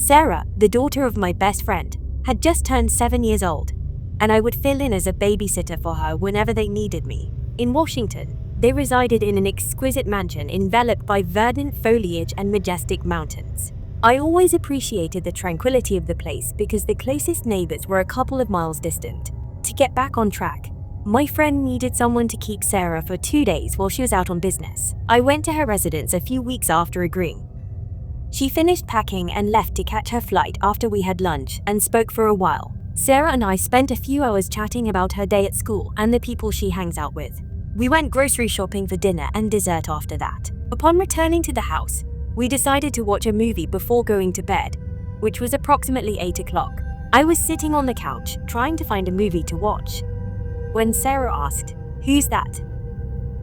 Sarah, the daughter of my best friend, had just turned 7 years old, and I would fill in as a babysitter for her whenever they needed me. In Washington, they resided in an exquisite mansion enveloped by verdant foliage and majestic mountains. I always appreciated the tranquility of the place because the closest neighbors were a couple of miles distant. To get back on track, my friend needed someone to keep Sarah for 2 days while she was out on business. I went to her residence a few weeks after agreeing. She finished packing and left to catch her flight after we had lunch and spoke for a while. Sarah and I spent a few hours chatting about her day at school and the people she hangs out with. We went grocery shopping for dinner and dessert after that. Upon returning to the house, we decided to watch a movie before going to bed, which was approximately 8 o'clock. I was sitting on the couch trying to find a movie to watch when Sarah asked, "Who's that?"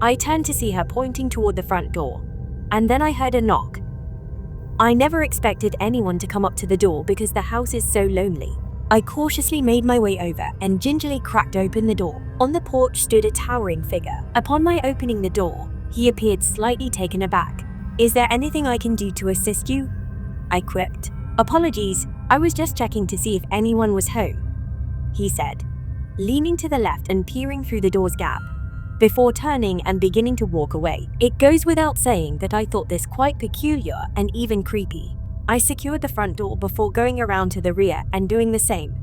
I turned to see her pointing toward the front door, and then I heard a knock. I never expected anyone to come up to the door because the house is so lonely. I cautiously made my way over and gingerly cracked open the door. On the porch stood a towering figure. Upon my opening the door, he appeared slightly taken aback. "Is there anything I can do to assist you?" I quipped. "Apologies, I was just checking to see if anyone was home," he said, leaning to the left and peering through the door's gap, before turning and beginning to walk away. It goes without saying that I thought this quite peculiar and even creepy. I secured the front door before going around to the rear and doing the same.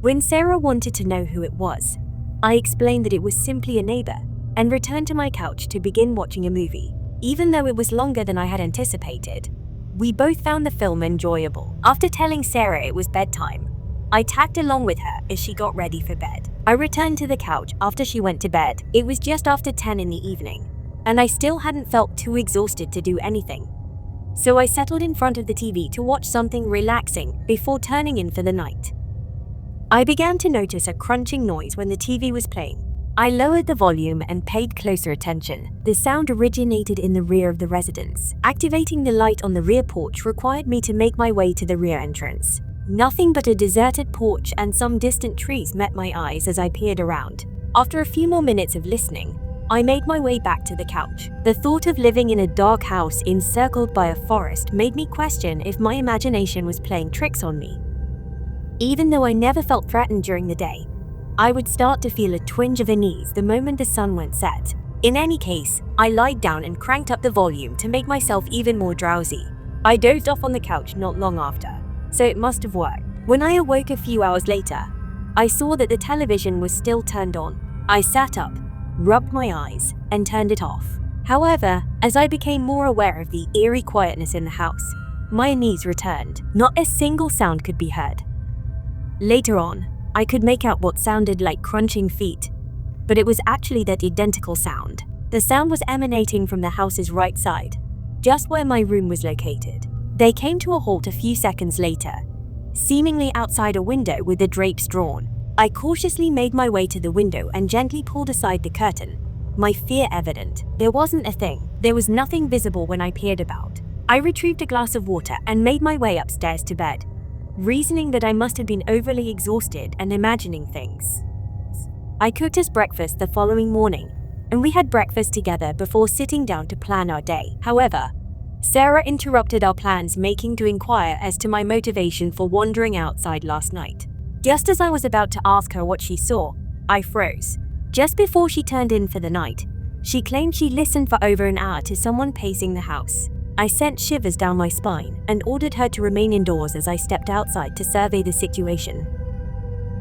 When Sarah wanted to know who it was, I explained that it was simply a neighbor and returned to my couch to begin watching a movie. Even though it was longer than I had anticipated, we both found the film enjoyable. After telling Sarah it was bedtime, I tagged along with her as she got ready for bed. I returned to the couch after she went to bed. It was just after 10 in the evening, and I still hadn't felt too exhausted to do anything. So I settled in front of the TV to watch something relaxing before turning in for the night. I began to notice a crunching noise when the TV was playing. I lowered the volume and paid closer attention. The sound originated in the rear of the residence. Activating the light on the rear porch required me to make my way to the rear entrance. Nothing but a deserted porch and some distant trees met my eyes as I peered around. After a few more minutes of listening, I made my way back to the couch. The thought of living in a dark house encircled by a forest made me question if my imagination was playing tricks on me. Even though I never felt threatened during the day, I would start to feel a twinge of unease the moment the sun went set. In any case, I lied down and cranked up the volume to make myself even more drowsy. I dozed off on the couch not long after, so it must have worked. When I awoke a few hours later, I saw that the television was still turned on. I sat up, rubbed my eyes, and turned it off. However, as I became more aware of the eerie quietness in the house, my unease returned. Not a single sound could be heard. Later on, I could make out what sounded like crunching feet, but it was actually that identical sound. The sound was emanating from the house's right side, just where my room was located. They came to a halt a few seconds later, seemingly outside a window with the drapes drawn. I cautiously made my way to the window and gently pulled aside the curtain, my fear evident. There wasn't a thing. There was nothing visible when I peered about. I retrieved a glass of water and made my way upstairs to bed, reasoning that I must have been overly exhausted and imagining things. I cooked us breakfast the following morning, and we had breakfast together before sitting down to plan our day. However, Sarah interrupted our plans, making to inquire as to my motivation for wandering outside last night. Just as I was about to ask her what she saw, I froze. Just before she turned in for the night, she claimed she listened for over an hour to someone pacing the house. I sent shivers down my spine and ordered her to remain indoors as I stepped outside to survey the situation.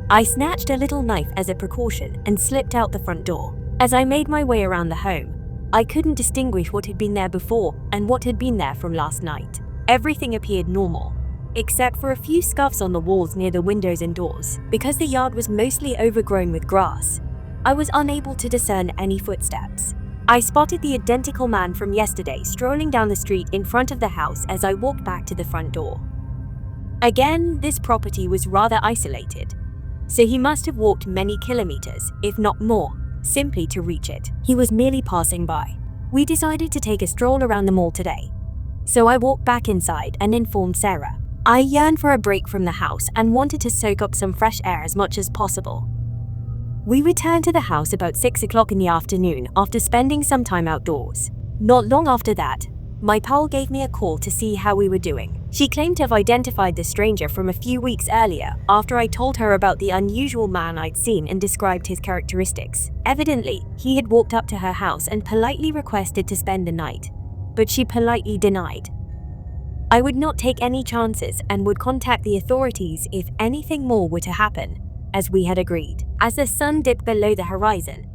I snatched a little knife as a precaution and slipped out the front door. As I made my way around the home, I couldn't distinguish what had been there before and what had been there from last night. Everything appeared normal, except for a few scuffs on the walls near the windows and doors. Because the yard was mostly overgrown with grass, I was unable to discern any footsteps. I spotted the identical man from yesterday strolling down the street in front of the house as I walked back to the front door. Again, this property was rather isolated, so he must have walked many kilometers, if not more, simply to reach it. He was merely passing by. We decided to take a stroll around the mall today, so I walked back inside and informed Sarah. I yearned for a break from the house and wanted to soak up some fresh air as much as possible. We returned to the house about 6 o'clock in the afternoon after spending some time outdoors. Not long after that, my pal gave me a call to see how we were doing. She claimed to have identified the stranger from a few weeks earlier after I told her about the unusual man I'd seen and described his characteristics. Evidently, he had walked up to her house and politely requested to spend the night, but she politely denied. I would not take any chances and would contact the authorities if anything more were to happen, as we had agreed. As the sun dipped below the horizon,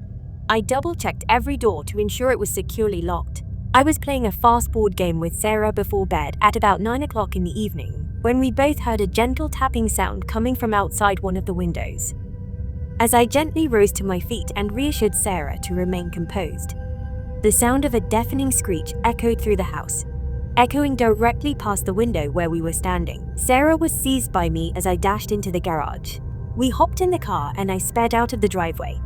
I double-checked every door to ensure it was securely locked. I was playing a fast board game with Sarah before bed at about 9 o'clock in the evening, when we both heard a gentle tapping sound coming from outside one of the windows. As I gently rose to my feet and reassured Sarah to remain composed, the sound of a deafening screech echoed through the house, echoing directly past the window where we were standing. Sarah was seized by me as I dashed into the garage. We hopped in the car and I sped out of the driveway,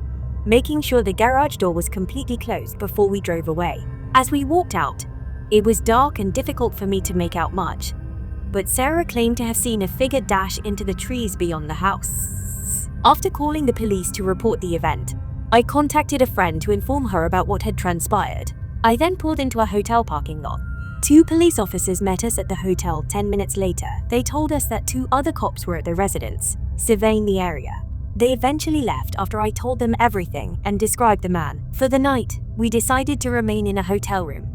making sure the garage door was completely closed before we drove away. As we walked out, it was dark and difficult for me to make out much, but Sarah claimed to have seen a figure dash into the trees beyond the house. After calling the police to report the event, I contacted a friend to inform her about what had transpired. I then pulled into a hotel parking lot. 2 police officers met us at the hotel 10 minutes later. They told us that 2 other cops were at the residence, surveying the area. They eventually left after I told them everything and described the man. For the night, we decided to remain in a hotel room.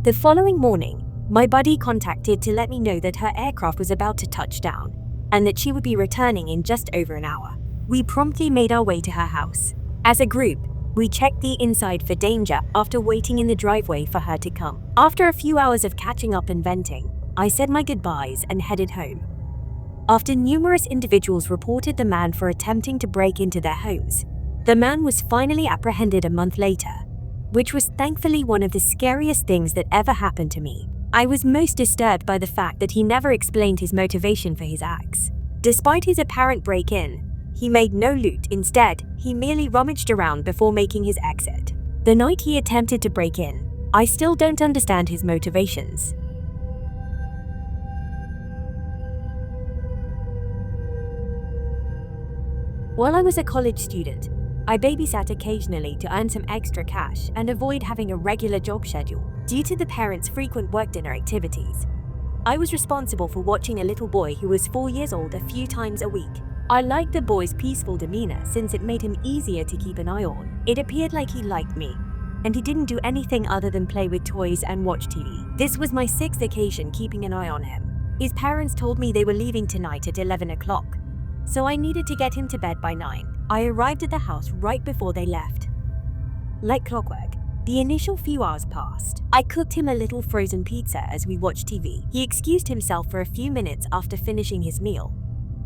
The following morning, my buddy contacted to let me know that her aircraft was about to touch down and that she would be returning in just over an hour. We promptly made our way to her house. As a group, we checked the inside for danger after waiting in the driveway for her to come. After a few hours of catching up and venting, I said my goodbyes and headed home. After numerous individuals reported the man for attempting to break into their homes, the man was finally apprehended a month later, which was thankfully one of the scariest things that ever happened to me. I was most disturbed by the fact that he never explained his motivation for his acts. Despite his apparent break-in, he made no loot. Instead, he merely rummaged around before making his exit. The night he attempted to break in, I still don't understand his motivations. While I was a college student, I babysat occasionally to earn some extra cash and avoid having a regular job schedule. Due to the parents' frequent work dinner activities, I was responsible for watching a little boy who was 4 years old a few times a week. I liked the boy's peaceful demeanor since it made him easier to keep an eye on. It appeared like he liked me, and he didn't do anything other than play with toys and watch TV. This was my 6th occasion keeping an eye on him. His parents told me they were leaving tonight at 11 o'clock. So I needed to get him to bed by 9. I arrived at the house right before they left. Like clockwork, the initial few hours passed. I cooked him a little frozen pizza as we watched TV. He excused himself for a few minutes after finishing his meal,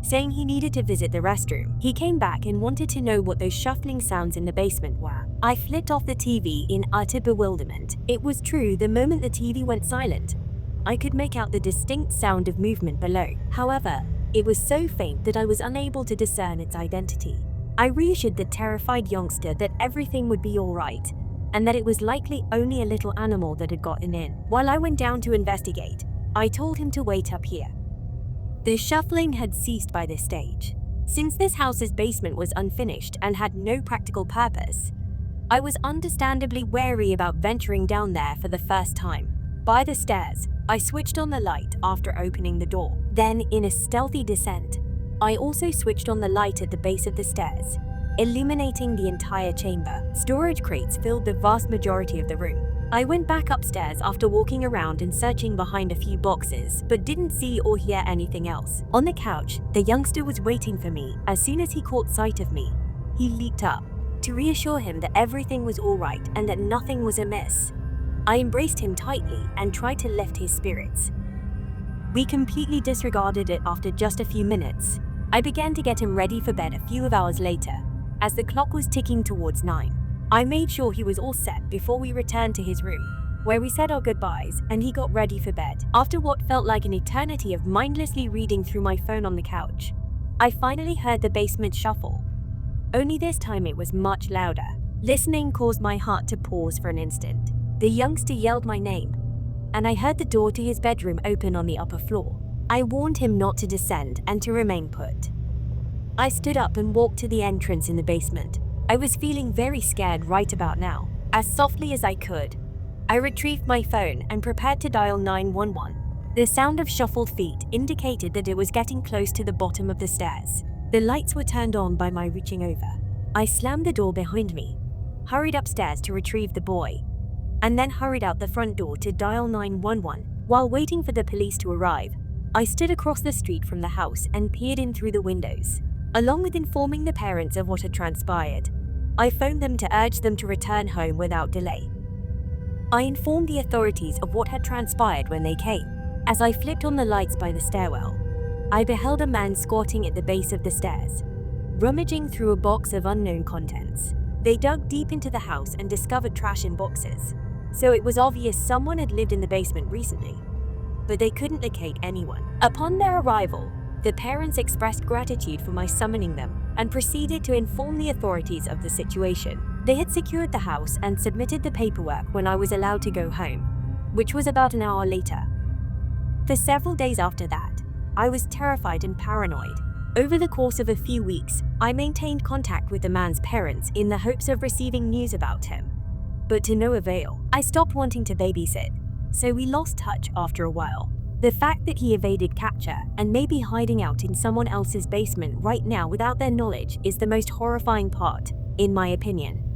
saying he needed to visit the restroom. He came back and wanted to know what those shuffling sounds in the basement were. I flipped off the TV in utter bewilderment. It was true, the moment the TV went silent, I could make out the distinct sound of movement below. However, it was so faint that I was unable to discern its identity. I reassured the terrified youngster that everything would be all right, and that it was likely only a little animal that had gotten in. While I went down to investigate, I told him to wait up here. The shuffling had ceased by this stage. Since this house's basement was unfinished and had no practical purpose, I was understandably wary about venturing down there for the first time. By the stairs, I switched on the light after opening the door. Then, in a stealthy descent, I also switched on the light at the base of the stairs, illuminating the entire chamber. Storage crates filled the vast majority of the room. I went back upstairs after walking around and searching behind a few boxes, but didn't see or hear anything else. On the couch, the youngster was waiting for me. As soon as he caught sight of me, he leaped up. To reassure him that everything was all right and that nothing was amiss, I embraced him tightly and tried to lift his spirits. We completely disregarded it after just a few minutes. I began to get him ready for bed a few hours later, as the clock was ticking towards 9. I made sure he was all set before we returned to his room, where we said our goodbyes and he got ready for bed. After what felt like an eternity of mindlessly reading through my phone on the couch, I finally heard the basement shuffle. Only this time it was much louder. Listening caused my heart to pause for an instant. The youngster yelled my name, and I heard the door to his bedroom open on the upper floor. I warned him not to descend and to remain put. I stood up and walked to the entrance in the basement. I was feeling very scared right about now. As softly as I could, I retrieved my phone and prepared to dial 911. The sound of shuffled feet indicated that it was getting close to the bottom of the stairs. The lights were turned on by my reaching over. I slammed the door behind me, hurried upstairs to retrieve the boy, and then hurried out the front door to dial 911. While waiting for the police to arrive, I stood across the street from the house and peered in through the windows. Along with informing the parents of what had transpired, I phoned them to urge them to return home without delay. I informed the authorities of what had transpired when they came. As I flipped on the lights by the stairwell, I beheld a man squatting at the base of the stairs, rummaging through a box of unknown contents. They dug deep into the house and discovered trash in boxes, so it was obvious someone had lived in the basement recently, but they couldn't locate anyone. Upon their arrival, the parents expressed gratitude for my summoning them and proceeded to inform the authorities of the situation. They had secured the house and submitted the paperwork when I was allowed to go home, which was about an hour later. For several days after that, I was terrified and paranoid. Over the course of a few weeks, I maintained contact with the man's parents in the hopes of receiving news about him, but to no avail. I stopped wanting to babysit, so we lost touch after a while. The fact that he evaded capture and may be hiding out in someone else's basement right now without their knowledge is the most horrifying part, in my opinion.